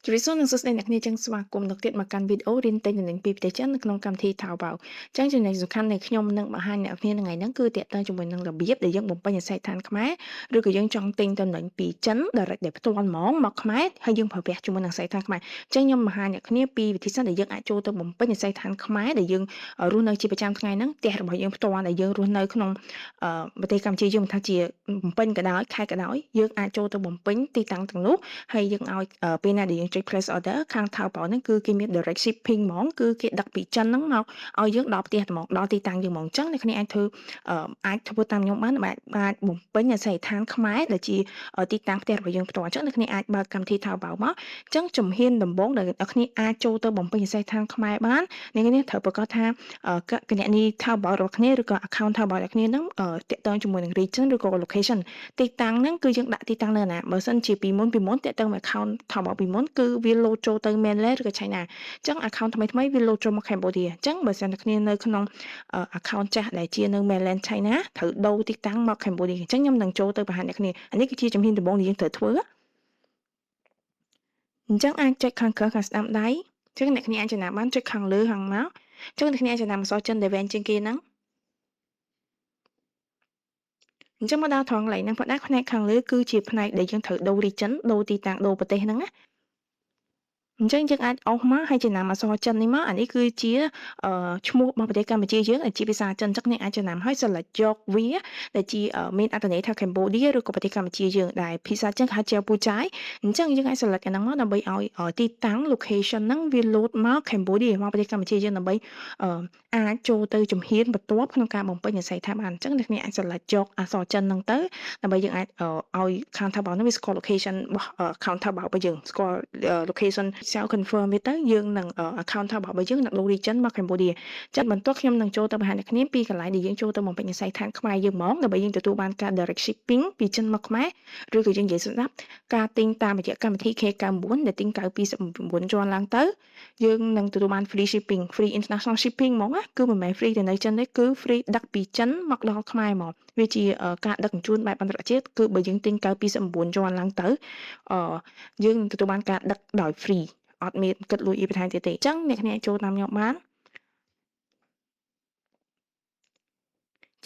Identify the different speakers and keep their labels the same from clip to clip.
Speaker 1: ជម្រាបសួរនិងសួស្តីអ្នកនាងចឹងស្វាគមន៍មកទៀតមកកាន់វីដេអូរៀនទិញទំនិញពីប្រទេសចិននៅក្នុងកម្មវិធី Taobao ចឹងចំណុចសំខាន់នៃខ្ញុំនឹងបង្ហាញអ្នកនាងថ្ងៃហ្នឹងគឺទាក់ទងជាមួយនឹងរបៀបដែលយើងបំពេញអាស័យដ្ឋានខ្មែរឬក៏យើងចង់ទិញទំនិញពីចិន direct ដែលផ្ទាល់ហ្មងមកខ្មែរហើយយើងប្រើប្រាស់ជាមួយនឹងអាស័យដ្ឋានខ្មែរចឹងខ្ញុំបង្ហាញអ្នកនាងពីវិធីសាស្ត្រដែលយើងអាចចូលទៅបំពេញអាស័យដ្ឋានខ្មែរដែលយើងរស់នៅជាប្រចាំថ្ងៃហ្នឹងផ្ទះរបស់យើងផ្ទាល់ដែលយើងរស់នៅក្នុងប្រទេសកម្ពុជាយើងមិនថាជាបំពេញក៏ដោយខេត្តក៏ដោយយើងអាចចូលទៅបំពេញទីតាំងទាំងនោះហើយយើងឲ្យពេលណាដែលយើងចុច place order ខាង Taobao ហ្នឹងគឺគេមាន direct shipping ហ្មងគឺគេដឹកពីចិនហ្នឹងមកឲ្យយើងដល់ផ្ទះហ្មងដល់ទីតាំងយើងហ្មងអញ្ចឹងអ្នកគ្នាអាចធ្វើតាមខ្ញុំបានអាចបំពេញអាស័យដ្ឋានខ្មែរដែលជាទីតាំងផ្ទះរបស់យើងផ្ទាល់អញ្ចឹងអ្នកគ្នាអាចបើកកម្មវិធី Taobao មកអញ្ចឹងជំហានដំបូងដែលអ្នកគ្នាអាចចូលទៅបំពេញអាស័យដ្ឋានខ្មែរបានអ្នកគ្នាត្រូវប្រកាសថាគណនី Taobao របស់គ្នាឬក៏ account Taobao របស់គ្នាហ្នឹងតាក់ទងជាមួយនឹង region ឬក៏ location ទីតាំងហ្នឹងគឺយើងដាក់ទីតាំងនៅណាបើសិនជាពីមុនតាក់ទងមួយ account Taobao ពីមុនគឺវា load ចូលទៅ mainland ឬក៏ China អញ្ចឹង account ថ្មីវា load ចូលមក Cambodia អញ្ចឹងបើសិនតែគ្នានៅក្នុង account ចាស់ដែលជានៅ mainland China ត្រូវដូរទីតាំងមក Cambodia អញ្ចឹងខ្ញុំនឹងចូលទៅបង្ហាញអ្នកគ្នាអានេះគឺជាជំហានដំបូងដែលយើងត្រូវធ្វើអញ្ចឹងអាចចុចខាងក្រោមខាងស្ដាំដៃអញ្ចឹងអ្នកគ្នាអាចចំណាំបានចុចខាងលើខាងមកអញ្ចឹងអ្នកគ្នាអាចចំណាំអក្សរចិនដែលវែងជាងគេហ្នឹងអញ្ចឹងមកដល់ត្រង់កន្លែងហ្នឹងផ្នែកខាងលើគឺជាផ្នែកដែលយើងត្រូវដូរ region ដូរទីតាំងដូរប្រទេសហ្នឹងណាអញ្ចឹងយើងអាចអុសមកហើយចំណាំអក្សរចិននេះមកអានេះគឺជាឈ្មោះរបស់ប្រទេសកម្ពុជាយើងដែលជាភាសាចិនអញ្ចឹងអ្នកអាចចំណាំហើយ select យកវាដែលជាមានអត្ថន័យថា Cambodia ឬក៏ប្រទេសកម្ពុជាយើងដែលភាសាចិនគេហៅជាពូចាយអញ្ចឹងយើងអាច select អាហ្នឹងមកដើម្បីឲ្យទីតាំង location ហ្នឹងវា load មក Cambodia មកប្រទេសកម្ពុជាយើងដើម្បីអាចចូលទៅជំហានបន្ទាប់ក្នុងការបំពេញអាស័យដ្ឋានបានអញ្ចឹងអ្នកអាច select យកអក្សរចិនហ្នឹងទៅដើម្បីយើងអាចឲ្យ account Taobao ហ្នឹងវាស្គាល់ location របស់ account Taobao របស់យើងស្គាល់ location self confirm វាទៅយើងនឹង account Taobao របស់យើងនឹងដូរ region មក Cambodia ចឹងបន្ទាប់ខ្ញុំនឹងចូលទៅបង្ហាញអ្នកគ្នាពីកន្លែងដែលយើងចូលទៅបំពេញអាស័យដ្ឋានខ្មែរយើងហ្មងដើម្បីយើងទទួលបានការ direct shipping ពីចិនមកខ្មែរឬក៏យើងនិយាយស្ដាប់ការទិញតាមរយៈកម្មវិធី K99 ដែលទិញ929ជាន់ឡើងទៅយើងនឹងទទួលបាន free shipping free international shipping ហ្មងណាគឺមិនមែន free ទៅនៅចិនទេគឺ free ដឹកពីចិនមកដល់ខ្មែរហ្មងវាជាការដឹកជញ្ជូនបែបអន្តរជាតិគឺបើយើងទិញ929ជាន់ឡើងទៅយើងនឹងទទួលបានការដឹកដោយ free អត់មានគិតលួចអីបន្ថែមទៀតទេអញ្ចឹងអ្នកគ្នាចូលតាមខ្ញុំបាន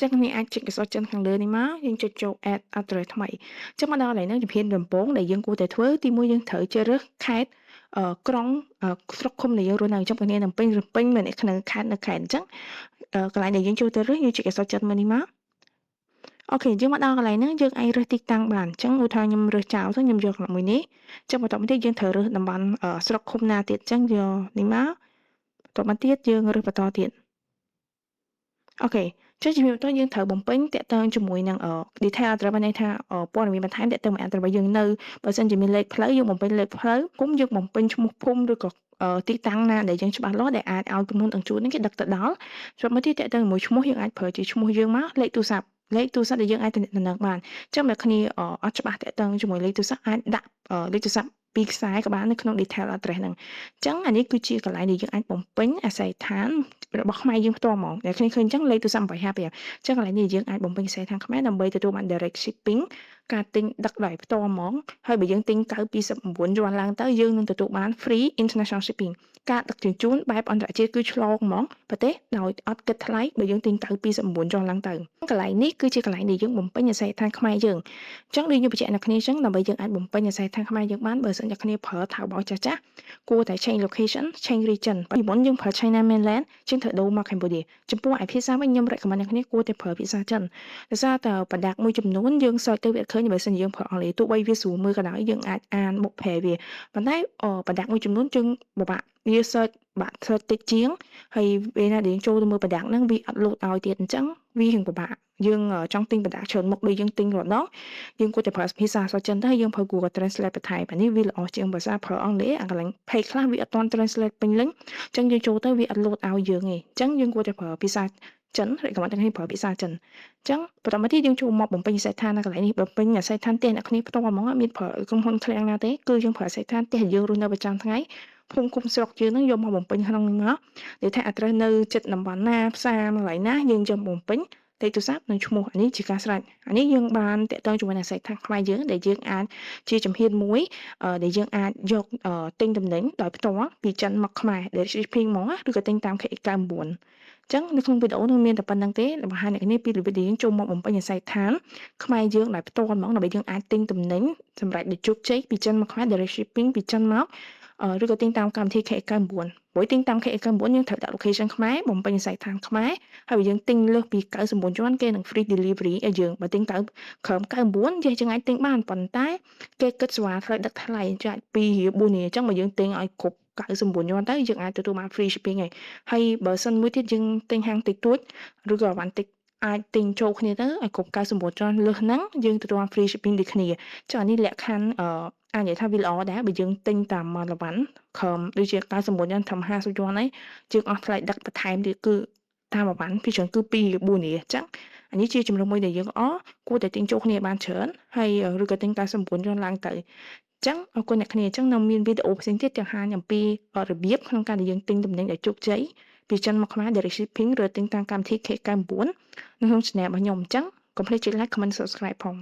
Speaker 1: ចឹងអ្នកអាចចុចកសោចិនខាងលើនេះមកយើងចុចចូល add address ថ្មីអញ្ចឹងមកដល់កន្លែងហ្នឹងជំហានដំបូងដែលយើងគួរតែធ្វើទី1យើងត្រូវជ្រើសរើសខេត្តក្រុងស្រុកឃុំដែលយើងរស់នៅអញ្ចឹងគ្នានឹងពេញម្នាក់នៅខេត្តអញ្ចឹងកន្លែងដែលយើងចូលទៅរើសយើងចុចកសោចិនមកនេះមកអូខេយើងមកដល់កន្លែងហ្នឹងយើងអាចរើសទីតាំងបានអញ្ចឹងឧទាហរណ៍ខ្ញុំរើសចោលទៅខ្ញុំយកកន្លែងមួយនេះអញ្ចឹងបន្ទាប់មកទៀតយើងត្រូវរើសតំបន់ស្រុកឃុំណាទៀតអញ្ចឹងយកនេះមកបន្ទាប់មកទៀតយើងរើសបន្តទៀតអូខេចុះជំរាបតយើងត្រូវបំពេញតាក់ទងជាមួយនឹងdetail ត្រូវបានន័យថាព័ត៌មានបន្ថែមតាក់ទងមួយអានរបស់យើងនៅបើសិនជាមានលេខផ្លូវយើងបំពេញលេខផ្លូវគុំយើងបំពេញឈ្មោះភូមិឬក៏ទីតាំងណាដែលយើងច្បាស់លាស់ដែលអាចឲ្យក្រុមហ៊ុនអង្គជួននេះគេដឹកទៅដល់ជាប់មកទៀតតាក់ទងជាមួយឈ្មោះយើងអាចប្រើជាឈ្មោះយើងមកលេខទូរស័ព្ទដែលយើងអាចទំនាក់ទំនងបានអញ្ចឹងបើគ្នាអត់ច្បាស់តាក់ទងជាមួយលេខទូរស័ព្ទអាចដាក់លេខទូរស័ព្ទពីខ្សែក៏បាននៅក្នុង detail address ហ្នឹងអញ្ចឹងអានេះគឺជាកន្លែងដែលយើងអាចបំពេញអាស័យដ្ឋានរបស់ខ្មែរយើងផ្ទាល់ហ្មងដែលគ្នាឃើញអញ្ចឹងលេខទូរស័ព្ទ855អញ្ចឹងកន្លែងនេះយើងអាចបំពេញអាស័យដ្ឋានខ្មែរដើម្បីទទួលបាន direct shipping ការទិញដឹកដោយផ្ទាល់ហ្មងហើយបើយើងទិញ929យួនឡើងទៅយើងនឹងទទួលបាន free international shipping ការដឹកជញ្ជូនបែបអន្តរជាតិគឺឆ្លងហ្មងប្រទេសដោយអត់គិតថ្លៃបើយើងទិញ929យួនឡើងទៅកន្លែងនេះគឺជាកន្លែងដែលយើងបំពេញអាស័យដ្ឋានខ្មែរយើងអញ្ចឹងដូចខ្ញុំបញ្ជាក់អ្នកគ្នាអញ្ចឹងដើម្បីយើងអាចបំពេញអាស័យដ្ឋានខ្មែរយើងបានបើសិនអ្នកគ្នាប្រើ Taobao ចាស់គួរតែ change location change region ពីមុនយើងប្រើ China mainland ជាងត្រូវដូរមក Cambodia ចំពោះឯភាសាវិញខ្ញុំ recommend អ្នកគ្នាគួរតែប្រើភាសាចិនដោយសារតែប្រដាប់មួយចំនួនយើង search ទៅវាអត់ឃើញបើសិនយើងប្រើអង់គ្លេសទោះបីវាស្រួលមើលក៏ដោយយើងអាចអានមុខប្រែវាប៉ុន្តែប្រដាប់មួយចំនួនយើងពិបាកវា search បាក់ search តិចជាងហើយពេលណាដែលយើងចូលទៅមើលប្រដាប់ហ្នឹងវាអត់ load ឲ្យទៀតអញ្ចឹងវារៀងពិបាកយើងចង់ទិញប្រដាប់ច្រើនមុខដូចយើងទិញរាល់ដងយើងគួរតែប្រើភាសាអក្សរចិនទៅហើយយើងប្រើ Google Translate បន្ថែមអានេះវាល្អជាងភាសាប្រើអង់គ្លេសអាកន្លែង page ខ្លះវាអត់ទាន់ translate ពេញលេញអញ្ចឹងយើងចូលទៅវាអត់ load ឲ្យយើងទេអញ្ចឹងយើងគួរតែប្រើភាសាចិនហើយក៏មកទាំងនេះប្រើភាសាចិនអញ្ចឹងបន្តមកទៀតយើងចូលមកបំពេញអាស័យដ្ឋាននៅកន្លែងនេះបំពេញអាស័យដ្ឋានផ្ទះអ្នកគ្នាផ្ទាល់ហ្មងអត់មានប្រើក្រុមហ៊ុនឃ្លាំងណាទេគឺយើងប្រើអាស័យដ្ឋានផ្ទះយើងរស់នៅប្រចាំថ្ងៃភូមិឃុំស្រុកយើងហ្នឹងយកមកបំពេញក្នុងនេះមកនិយាយថា address នៅចិត្តតំបន់ណាផ្សារកន្លែងណាយើងយកបំពេញ លេខទូរស័ព្ទនិងឈ្មោះអានេះជាការស្រេចអានេះយើងបានតាក់ទងជាមួយនឹងសាច់ថាខ្មែរយើងដែលយើងអាចជាជំហានមួយដែលយើងអាចយកទិញតំណែងដោយផ្ទាល់ពីចិនមកខ្មែរដែល shipping ហ្មងណាឬក៏ទិញតាម KX99 ចឹងនៅក្នុងវីដេអូនឹងមានតែប៉ុណ្្នឹងទេបង្ហាញអ្នកនេះពីរបៀបដែលយើងចូលមកបំពេញអាស័យដ្ឋានខ្មែរយើងដោយផ្ទាល់ហ្មងដើម្បីយើងអាចទិញតំណែងសម្រាប់ដោយជោគជ័យពីចិនមកខ្មែរ direct shipping ពីចិនមកឬក៏ទិញតាមកម្មវិធី KX99 ព្រោះទិញតាម KX99 យើងត្រូវដាក់ location ខ្មែរបំពេញអាស័យដ្ឋានខ្មែរហើយយើងទិញលើសពី99ជាន់គេនឹង free delivery ឲ្យយើងបើទិញទៅក្រោម99យើងអាចទិញបានប៉ុន្តែគេគិតសេវាថ្លៃដឹកថ្លៃចាច់2រៀល4រៀលអញ្ចឹងបើយើងទិញឲ្យគ្រប់99ជាន់ទៅយើងអាចទទួលបាន free shipping ហើយបើសិនមួយទៀតយើងទិញហាងតិចតួចឬក៏វ៉ាន់តិចអាចទិញចូលគ្នាទៅឲ្យគ្រប់99ជាន់លើសហ្នឹងយើងទទួលបាន free shipping ដូចគ្នាចុះអានេះលក្ខខណ្ឌអាចនិយាយថាវាល្អដែរបើយើងទិញតាមម៉ាឡវ៉ាន់ខំដូចជា99យ៉ាងធំ50ជាន់ហ្នឹងយើងអស់ថ្លៃដឹកបន្ថែមទៀតគឺតាមម៉ាឡវ៉ាន់ពីច្រើនគឺ2 4រៀលអញ្ចឹងអានេះជាចំណុចមួយដែលយើងគួរតែទិញចូលគ្នាបានច្រើនហើយឬក៏ទិញ99ជាន់ឡើងទៅចឹងអរគុណអ្នកគ្នាចឹងនៅមានវីដេអូផ្សេងទៀតទាំងហាញអំពីរបៀបក្នុងការដែលយើងទិញតំណែងដែលជោគជ័យពីចិនមកខ្មែរ direct shipping ឬទិញតាមកម្មវិធី K99 នៅក្នុង channel របស់ខ្ញុំអញ្ចឹងកុំភ្លេចចុច like comment subscribe ផង